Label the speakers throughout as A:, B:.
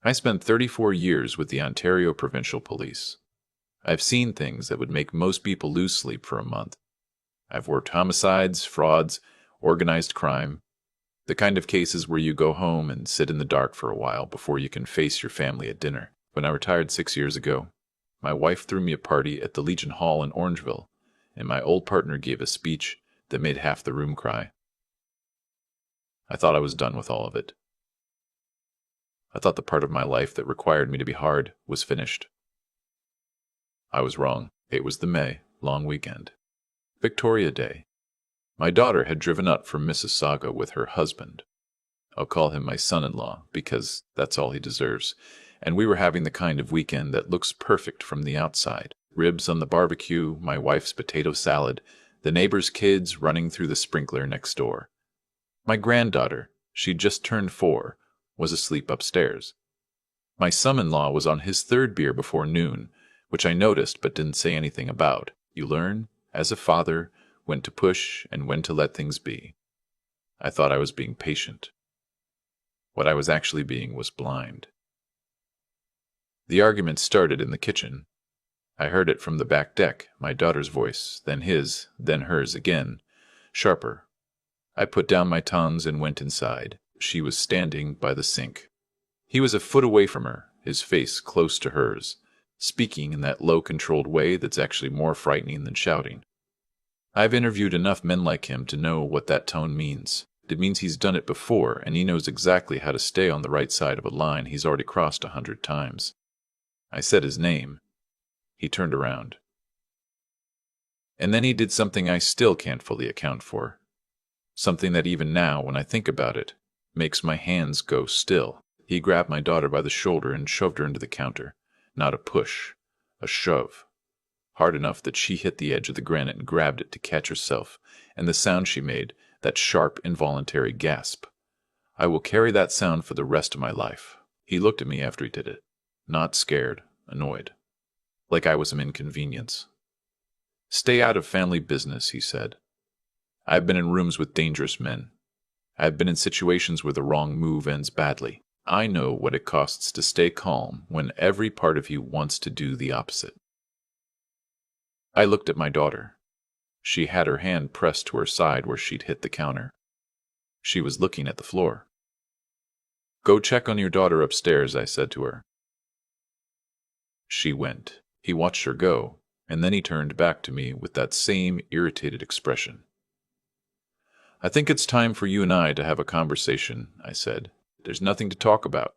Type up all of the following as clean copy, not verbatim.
A: I spent 34 years with the Ontario Provincial Police. I've seen things that would make most people lose sleep for a month. I've worked homicides, frauds, organized crime, the kind of cases where you go home and sit in the dark for a while before you can face your family at dinner. When I retired 6 years ago, my wife threw me a party at the Legion Hall in Orangeville, and my old partner gave a speech that made half the room cry. I thought I was done with all of it. I thought the part of my life that required me to be hard was finished. I was wrong. It was the May long weekend. Victoria Day. My daughter had driven up from Mississauga with her husband. I'll call him my son-in-law because that's all he deserves. And we were having the kind of weekend that looks perfect from the outside. Ribs on the barbecue, my wife's potato salad, the neighbor's kids running through the sprinkler next door. My granddaughter, she'd just turned 4, was asleep upstairs. My son-in-law was on his 3rd beer before noon, which I noticed but didn't say anything about. You learn, as a father, when to push and when to let things be. I thought I was being patient. What I was actually being was blind. The argument started in the kitchen. I heard it from the back deck, my daughter's voice, then his, then hers again, sharper. I put down my tongs and went inside. She was standing by the sink. He was a foot away from her, his face close to hers, speaking in that low, controlled way that's actually more frightening than shouting. I've interviewed enough men like him to know what that tone means. It means he's done it before, and he knows exactly how to stay on the right side of a line he's already crossed 100 times. I said his name. He turned around. And then he did something I still can't fully account for. Something that even now, when I think about it, makes my hands go still. He grabbed my daughter by the shoulder and shoved her into the counter. Not a push, a shove. Hard enough that she hit the edge of the granite and grabbed it to catch herself, and the sound she made, that sharp, involuntary gasp. I will carry that sound for the rest of my life. He looked at me after he did it. Not scared, annoyed. Like I was some inconvenience. Stay out of family business, he said. I've been in rooms with dangerous men. I've been in situations where the wrong move ends badly. I know what it costs to stay calm when every part of you wants to do the opposite. I looked at my daughter. She had her hand pressed to her side where she'd hit the counter. She was looking at the floor. Go check on your daughter upstairs, I said to her. She went. He watched her go, and then he turned back to me with that same irritated expression. I think it's time for you and I to have a conversation, I said. There's nothing to talk about.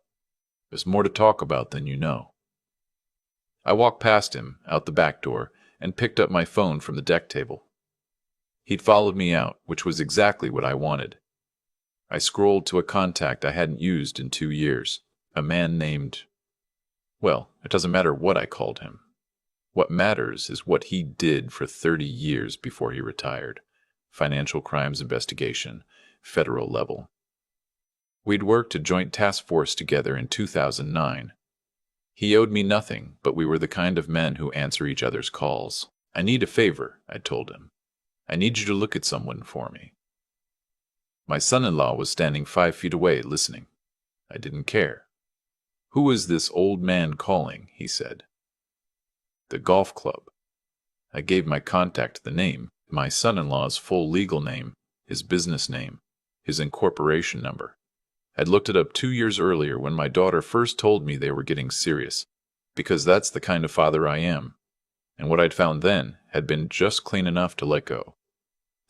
A: There's more to talk about than you know. I walked past him, out the back door, and picked up my phone from the deck table. He'd followed me out, which was exactly what I wanted. I scrolled to a contact I hadn't used in 2 years, a man named... Well, it doesn't matter what I called him. What matters is what he did for 30 years before he retired. Financial crimes investigation, federal level. We'd worked a joint task force together in 2009. He owed me nothing, but we were the kind of men who answer each other's calls. I need a favor, I told him. I need you to look at someone for me. My son-in-law was standing 5 feet away, listening. I didn't care. Who is this old man calling? He said. The golf club. I gave my contact the name, my son-in-law's full legal name, his business name, his incorporation number. I'd looked it up 2 years earlier when my daughter first told me they were getting serious, because that's the kind of father I am, and what I'd found then had been just clean enough to let go.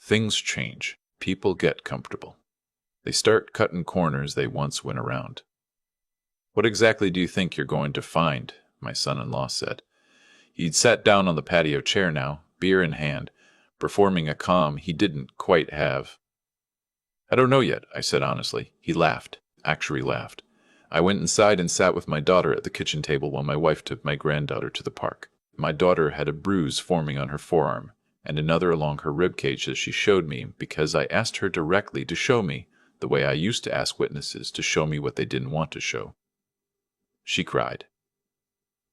A: Things change. People get comfortable. They start cutting corners they once went around. What exactly do you think you're going to find? My son-in-law said. He'd sat down on the patio chair now, beer in hand, performing a calm he didn't quite have. I don't know yet, I said honestly. He laughed, actually laughed. I went inside and sat with my daughter at the kitchen table while my wife took my granddaughter to the park. My daughter had a bruise forming on her forearm, and another along her ribcage as she showed me because I asked her directly to show me, the way I used to ask witnesses to show me what they didn't want to show. She cried.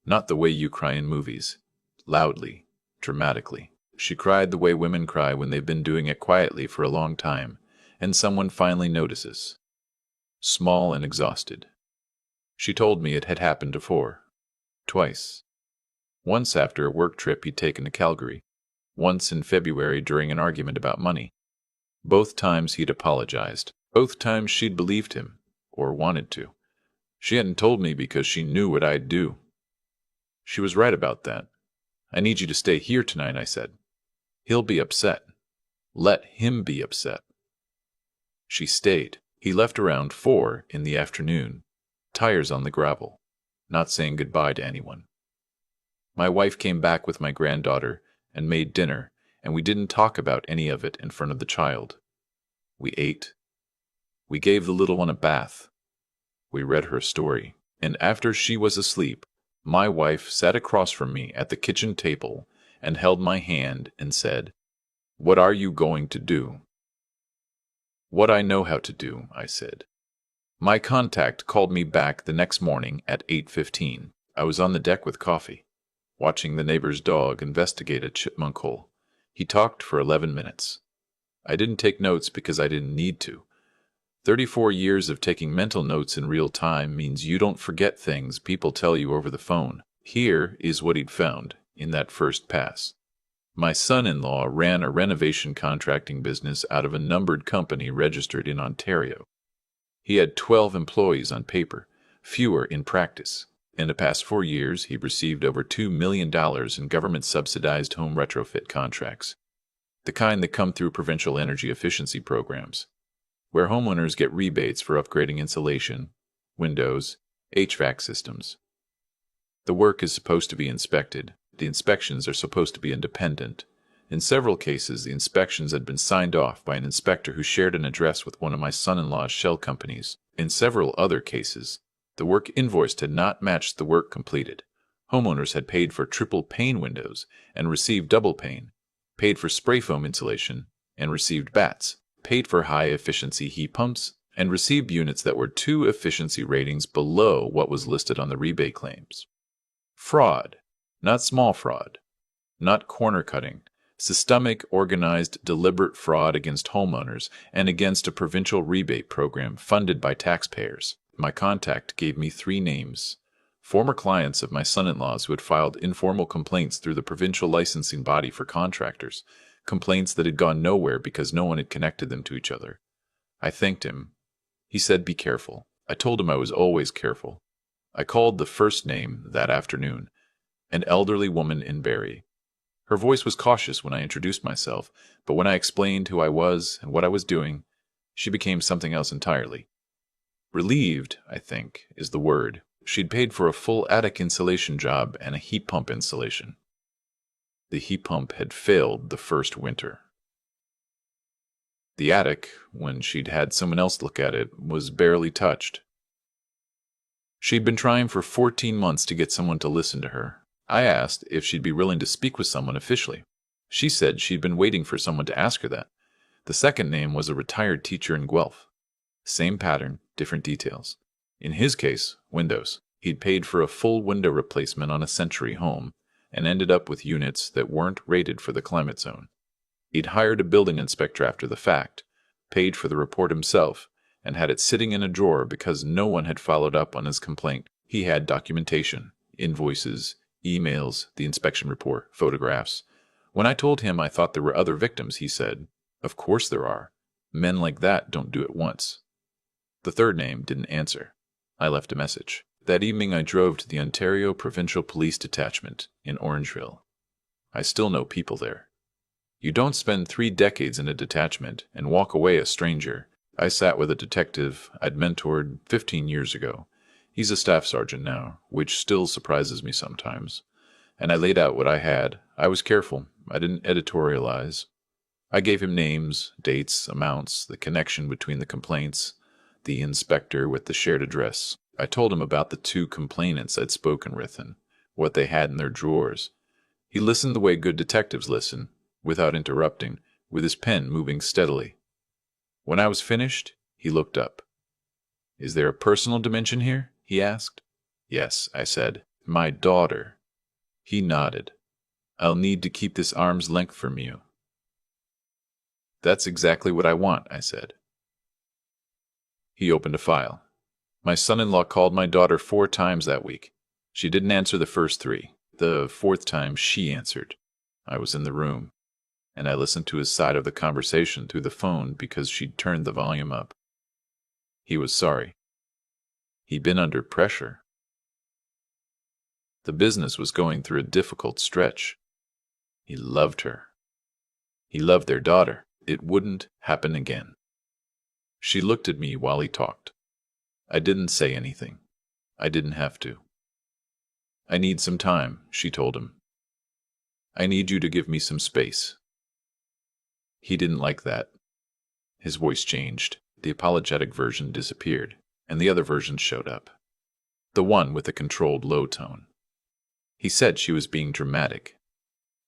A: Not the way you cry in movies. Loudly, dramatically. She cried the way women cry when they've been doing it quietly for a long time, and someone finally notices. Small and exhausted. She told me it had happened before. Twice. Once after a work trip he'd taken to Calgary. Once in February during an argument about money. Both times he'd apologized. Both times she'd believed him, or wanted to. She hadn't told me because she knew what I'd do. She was right about that. I need you to stay here tonight, I said. He'll be upset. Let him be upset. She stayed. He left around 4 in the afternoon, tires on the gravel, not saying goodbye to anyone. My wife came back with my granddaughter and made dinner, and we didn't talk about any of it in front of the child. We ate. We gave the little one a bath. We read her a story, and after she was asleep, my wife sat across from me at the kitchen table and held my hand and said, "What are you going to do?" "What I know how to do," I said. My contact called me back the next morning at 8:15. I was on the deck with coffee, watching the neighbor's dog investigate a chipmunk hole. He talked for 11 minutes. I didn't take notes because I didn't need to. 34 years of taking mental notes in real time means you don't forget things people tell you over the phone. Here is what he'd found in that first pass. My son-in-law ran a renovation contracting business out of a numbered company registered in Ontario. He had 12 employees on paper, fewer in practice. In the past 4 years, he received over $2 million in government-subsidized home retrofit contracts, the kind that come through provincial energy efficiency programs, where homeowners get rebates for upgrading insulation, windows, HVAC systems. The work is supposed to be inspected. The inspections are supposed to be independent. In several cases, the inspections had been signed off by an inspector who shared an address with one of my son-in-law's shell companies. In several other cases, the work invoiced had not matched the work completed. Homeowners had paid for triple pane windows and received double pane, paid for spray foam insulation and received bats, paid for high-efficiency heat pumps, and received units that were 2 efficiency ratings below what was listed on the rebate claims. Fraud, not small fraud, not corner-cutting, systemic, organized, deliberate fraud against homeowners and against a provincial rebate program funded by taxpayers. My contact gave me 3 names, former clients of my son-in-law's who had filed informal complaints through the provincial licensing body for contractors, complaints that had gone nowhere because no one had connected them to each other. I thanked him. He said, "Be careful." I told him I was always careful. I called the first name that afternoon, an elderly woman in Barrie. Her voice was cautious when I introduced myself, but when I explained who I was and what I was doing, she became something else entirely. Relieved, I think, is the word. She'd paid for a full attic insulation job and a heat pump installation. The heat pump had failed the first winter. The attic, when she'd had someone else look at it, was barely touched. She'd been trying for 14 months to get someone to listen to her. I asked if she'd be willing to speak with someone officially. She said she'd been waiting for someone to ask her that. The second name was a retired teacher in Guelph. Same pattern, different details. In his case, windows. He'd paid for a full window replacement on a Century home and ended up with units that weren't rated for the climate zone. He'd hired a building inspector after the fact, paid for the report himself, and had it sitting in a drawer because no one had followed up on his complaint. He had documentation, invoices, emails, the inspection report, photographs. When I told him I thought there were other victims, he said, "Of course there are. Men like that don't do it once." The third name didn't answer. I left a message. That evening I drove to the Ontario Provincial Police Detachment in Orangeville. I still know people there. You don't spend 3 decades in a detachment and walk away a stranger. I sat with a detective I'd mentored 15 years ago. He's a staff sergeant now, which still surprises me sometimes. And I laid out what I had. I was careful. I didn't editorialize. I gave him names, dates, amounts, the connection between the complaints, the inspector with the shared address. I told him about the 2 complainants I'd spoken with and what they had in their drawers. He listened the way good detectives listen, without interrupting, with his pen moving steadily. When I was finished, he looked up. "Is there a personal dimension here?" he asked. "Yes," I said. "My daughter." He nodded. "I'll need to keep this arm's length from you." "That's exactly what I want," I said. He opened a file. My son-in-law called my daughter 4 times that week. She didn't answer the first 3. The 4th time she answered. I was in the room, and I listened to his side of the conversation through the phone because she'd turned the volume up. He was sorry. He'd been under pressure. The business was going through a difficult stretch. He loved her. He loved their daughter. It wouldn't happen again. She looked at me while he talked. I didn't say anything. I didn't have to. I need some time, she told him. I need you to give me some space. He didn't like that. His voice changed. The apologetic version disappeared, and the other version showed up. The one with the controlled low tone. He said she was being dramatic.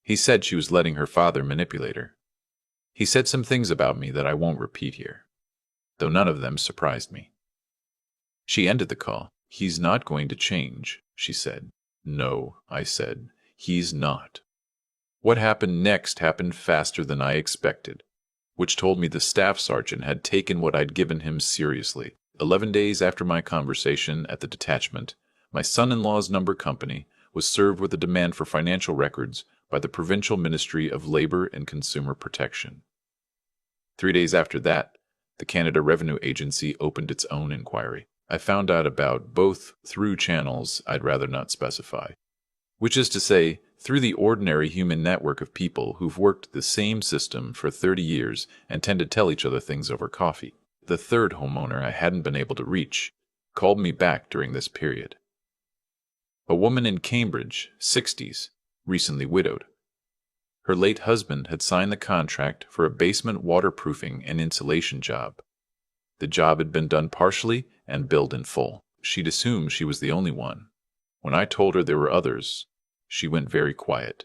A: He said she was letting her father manipulate her. He said some things about me that I won't repeat here, though none of them surprised me. She ended the call. He's not going to change, she said. No, I said. He's not. What happened next happened faster than I expected, which told me the staff sergeant had taken what I'd given him seriously. 11 days after my conversation at the detachment, my son-in-law's number company was served with a demand for financial records by the Provincial Ministry of Labour and Consumer Protection. 3 days after that, the Canada Revenue Agency opened its own inquiry. I found out about both through channels I'd rather not specify, which is to say, through the ordinary human network of people who've worked the same system for 30 years and tend to tell each other things over coffee. The third homeowner I hadn't been able to reach called me back during this period. A woman in Cambridge, 60s, recently widowed. Her late husband had signed the contract for a basement waterproofing and insulation job. The job had been done partially and billed in full. She'd assumed she was the only one. When I told her there were others, she went very quiet.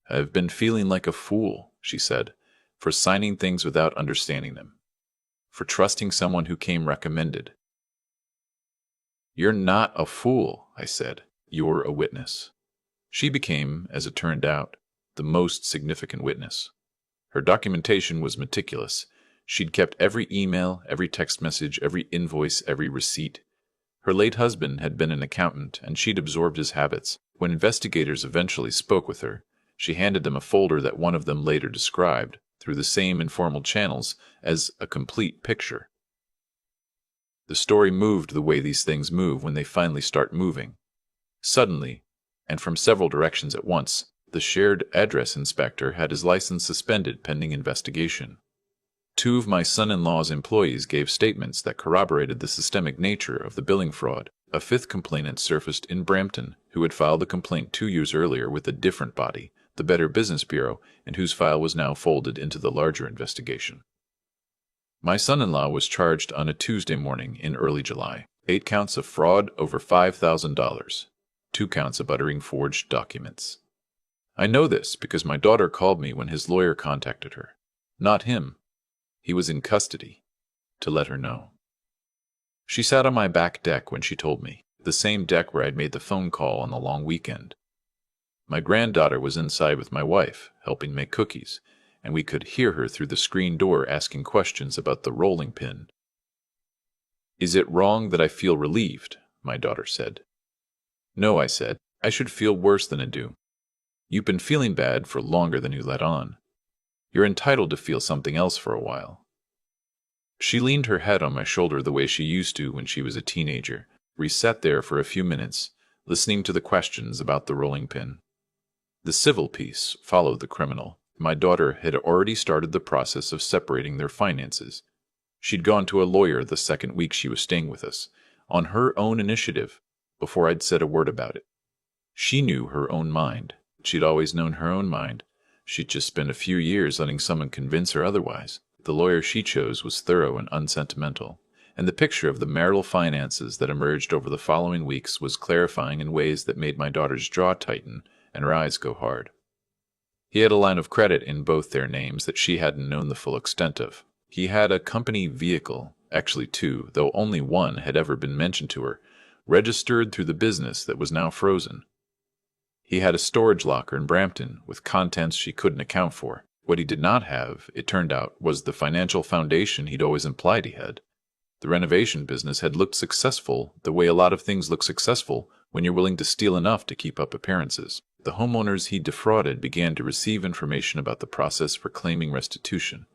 A: I've been feeling like a fool, she said, for signing things without understanding them, for trusting someone who came recommended. You're not a fool, I said. You're a witness. She became, as it turned out, the most significant witness. Her documentation was meticulous. She'd kept every email, every text message, every invoice, every receipt. Her late husband had been an accountant, and she'd absorbed his habits. When investigators eventually spoke with her, she handed them a folder that one of them later described, through the same informal channels, as a complete picture. The story moved the way these things move when they finally start moving. Suddenly, and from several directions at once, the shared address inspector had his license suspended pending investigation. 2 of my son-in-law's employees gave statements that corroborated the systemic nature of the billing fraud. A 5th complainant surfaced in Brampton, who had filed a complaint 2 years earlier with a different body, the Better Business Bureau, and whose file was now folded into the larger investigation. My son-in-law was charged on a Tuesday morning in early July. 8 counts of fraud over $5,000. 2 counts of uttering forged documents. I know this because my daughter called me when his lawyer contacted her. Not him. He was in custody, to let her know. She sat on my back deck when she told me, the same deck where I'd made the phone call on the long weekend. My granddaughter was inside with my wife, helping make cookies, and we could hear her through the screen door asking questions about the rolling pin. Is it wrong that I feel relieved? My daughter said. No, I said. I should feel worse than I do. You've been feeling bad for longer than you let on. You're entitled to feel something else for a while. She leaned her head on my shoulder the way she used to when she was a teenager. We sat there for a few minutes, listening to the questions about the rolling pin. The civil piece followed the criminal. My daughter had already started the process of separating their finances. She'd gone to a lawyer the second week she was staying with us, on her own initiative, before I'd said a word about it. She knew her own mind. She'd always known her own mind. She'd just spent a few years letting someone convince her otherwise. The lawyer she chose was thorough and unsentimental, and the picture of the marital finances that emerged over the following weeks was clarifying in ways that made my daughter's jaw tighten and her eyes go hard. He had a line of credit in both their names that she hadn't known the full extent of. He had a company vehicle, actually 2, though only one had ever been mentioned to her, registered through the business that was now frozen. He had a storage locker in Brampton with contents she couldn't account for. What he did not have, it turned out, was the financial foundation he'd always implied he had. The renovation business had looked successful the way a lot of things look successful when you're willing to steal enough to keep up appearances. The homeowners he defrauded began to receive information about the process for claiming restitution.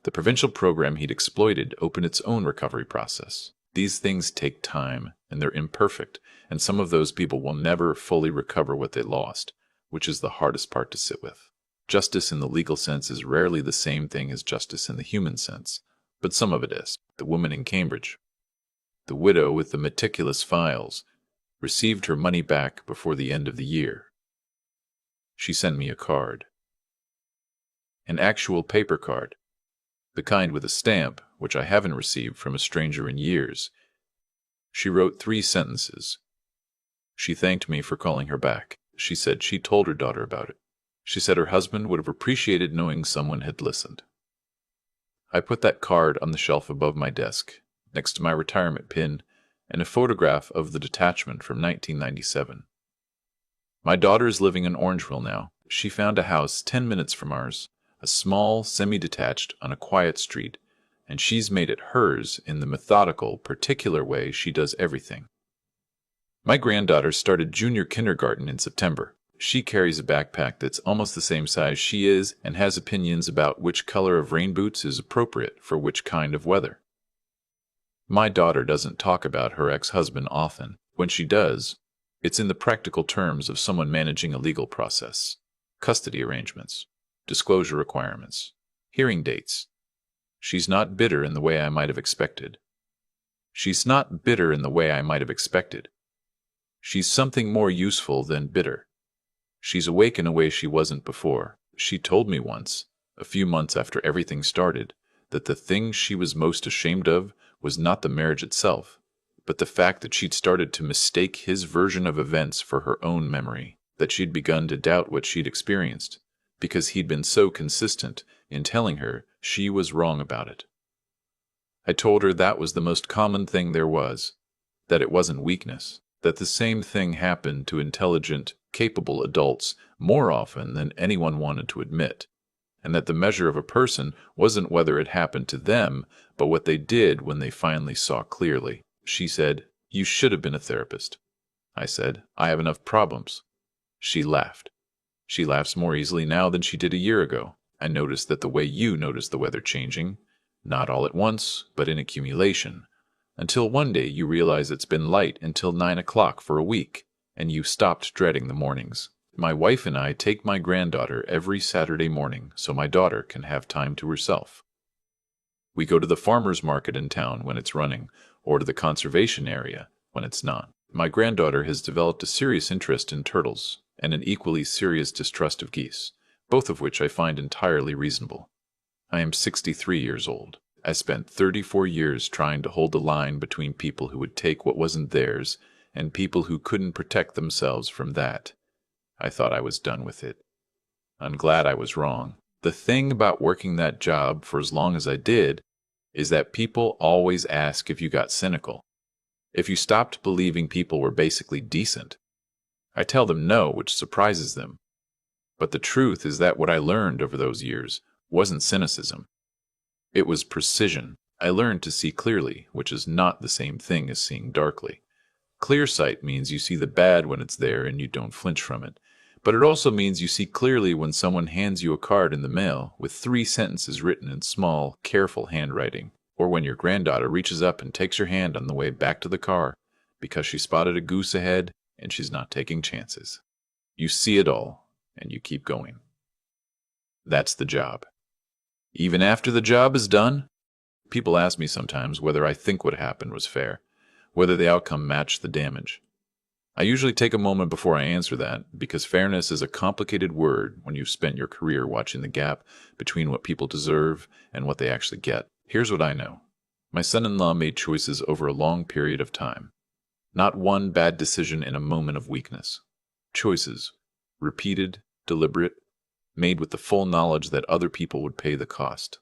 A: The provincial program he'd exploited opened its own recovery process. These things take time, and they're imperfect, and some of those people will never fully recover what they lost, which is the hardest part to sit with. Justice in the legal sense is rarely the same thing as justice in the human sense, but some of it is. The woman in Cambridge, the widow with the meticulous files, received her money back before the end of the year. She sent me a card. An actual paper card. The kind with a stamp, which I haven't received from a stranger in years. She wrote 3 sentences. She thanked me for calling her back. She said she told her daughter about it. She said her husband would have appreciated knowing someone had listened. I put that card on the shelf above my desk, next to my retirement pin and a photograph of the detachment from 1997. My daughter is living in Orangeville now. She found a house 10 minutes from ours, a small, semi-detached on a quiet street, and she's made it hers in the methodical, particular way she does everything. My granddaughter started junior kindergarten in September. She carries a backpack that's almost the same size she is and has opinions about which color of rain boots is appropriate for which kind of weather. My daughter doesn't talk about her ex-husband often. When she does, it's in the practical terms of someone managing a legal process, custody arrangements, disclosure requirements, hearing dates. She's not bitter in the way I might have expected. She's something more useful than bitter. She's awake in a way she wasn't before. She told me once, a few months after everything started, that the thing she was most ashamed of was not the marriage itself, but the fact that she'd started to mistake his version of events for her own memory, that she'd begun to doubt what she'd experienced, because he'd been so consistent in telling her she was wrong about it. I told her that was the most common thing there was, that it wasn't weakness, that the same thing happened to intelligent, capable adults more often than anyone wanted to admit, and that the measure of a person wasn't whether it happened to them, but what they did when they finally saw clearly. She said, "You should have been a therapist." I said, "I have enough problems." She laughed. She laughs more easily now than she did a year ago. I noticed that the way you notice the weather changing, not all at once, but in accumulation, until one day you realize it's been light until 9 o'clock for a week, and you stopped dreading the mornings. My wife and I take my granddaughter every Saturday morning so my daughter can have time to herself. We go to the farmer's market in town when it's running, or to the conservation area when it's not. My granddaughter has developed a serious interest in turtles and an equally serious distrust of geese, both of which I find entirely reasonable. I am 63 years old. I spent 34 years trying to hold the line between people who would take what wasn't theirs and people who couldn't protect themselves from that. I thought I was done with it. I'm glad I was wrong. The thing about working that job for as long as I did is that people always ask if you got cynical, if you stopped believing people were basically decent. I tell them no, which surprises them. But the truth is that what I learned over those years wasn't cynicism. It was precision. I learned to see clearly, which is not the same thing as seeing darkly. Clear sight means you see the bad when it's there and you don't flinch from it. But it also means you see clearly when someone hands you a card in the mail with 3 sentences written in small, careful handwriting, or when your granddaughter reaches up and takes your hand on the way back to the car because she spotted a goose ahead and she's not taking chances. You see it all, and you keep going. That's the job. Even after the job is done, people ask me sometimes whether I think what happened was fair, whether the outcome matched the damage. I usually take a moment before I answer that, because fairness is a complicated word when you've spent your career watching the gap between what people deserve and what they actually get. Here's what I know. My son-in-law made choices over a long period of time. Not one bad decision in a moment of weakness. Choices, repeated, deliberate, made with the full knowledge that other people would pay the cost.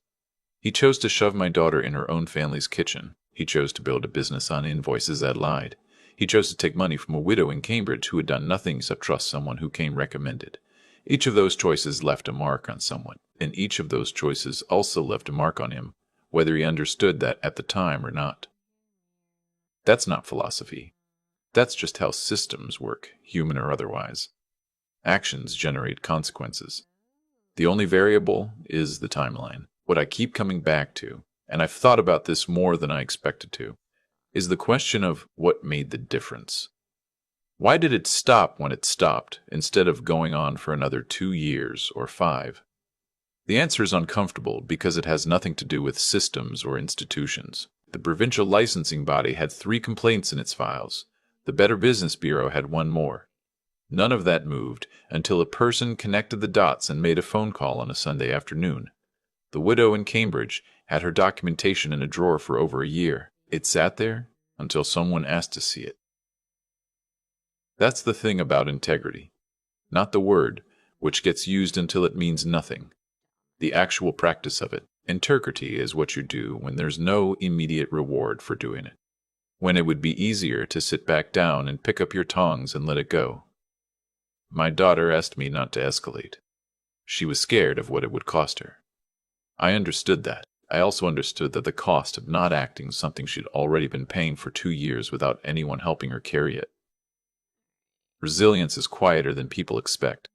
A: He chose to shove my daughter in her own family's kitchen. He chose to build a business on invoices that lied. He chose to take money from a widow in Cambridge who had done nothing except trust someone who came recommended. Each of those choices left a mark on someone, and each of those choices also left a mark on him, whether he understood that at the time or not. That's not philosophy. That's just how systems work, human or otherwise. Actions generate consequences. The only variable is the timeline. What I keep coming back to, and I've thought about this more than I expected to, is the question of what made the difference. Why did it stop when it stopped, instead of going on for another 2 years or 5? The answer is uncomfortable because it has nothing to do with systems or institutions. The provincial licensing body had 3 complaints in its files. The Better Business Bureau had 1 more. None of that moved until a person connected the dots and made a phone call on a Sunday afternoon. The widow in Cambridge had her documentation in a drawer for over a year. It sat there until someone asked to see it. That's the thing about integrity. Not the word, which gets used until it means nothing. The actual practice of it. Integrity is what you do when there's no immediate reward for doing it. When it would be easier to sit back down and pick up your tongs and let it go. My daughter asked me not to escalate. She was scared of what it would cost her. I understood that. I also understood that the cost of not acting was something she'd already been paying for 2 years without anyone helping her carry it. Resilience is quieter than people expect.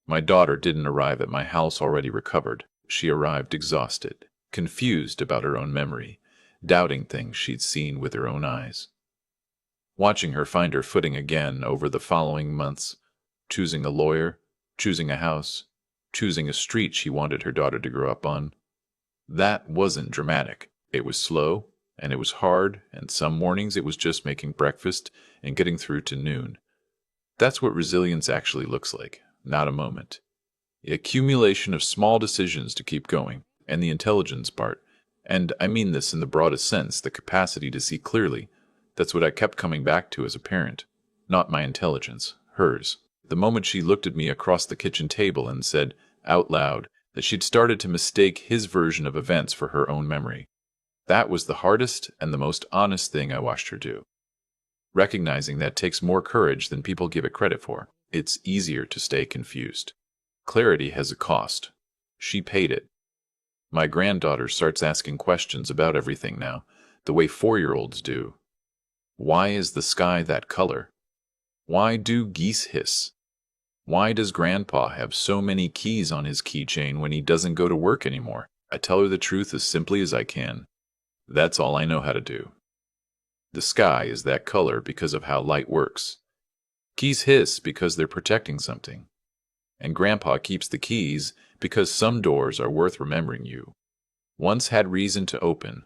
A: My daughter didn't arrive at my house already recovered. She arrived exhausted, confused about her own memory, doubting things she'd seen with her own eyes. Watching her find her footing again over the following months, choosing a lawyer, choosing a house, choosing a street she wanted her daughter to grow up on. That wasn't dramatic. It was slow, and it was hard, and some mornings it was just making breakfast and getting through to noon. That's what resilience actually looks like, not a moment. The accumulation of small decisions to keep going, and the intelligence part, and I mean this in the broadest sense, the capacity to see clearly. That's what I kept coming back to as a parent. Not my intelligence, hers. The moment she looked at me across the kitchen table and said, out loud, that she'd started to mistake his version of events for her own memory. That was the hardest and the most honest thing I watched her do. Recognizing that takes more courage than people give it credit for. It's easier to stay confused. Clarity has a cost. She paid it. My granddaughter starts asking questions about everything now, the way 4-year-olds do. Why is the sky that color? Why do geese hiss? Why does Grandpa have so many keys on his keychain when he doesn't go to work anymore? I tell her the truth as simply as I can. That's all I know how to do. The sky is that color because of how light works. Keys hiss because they're protecting something. And Grandpa keeps the keys because some doors are worth remembering you. Once had reason to open,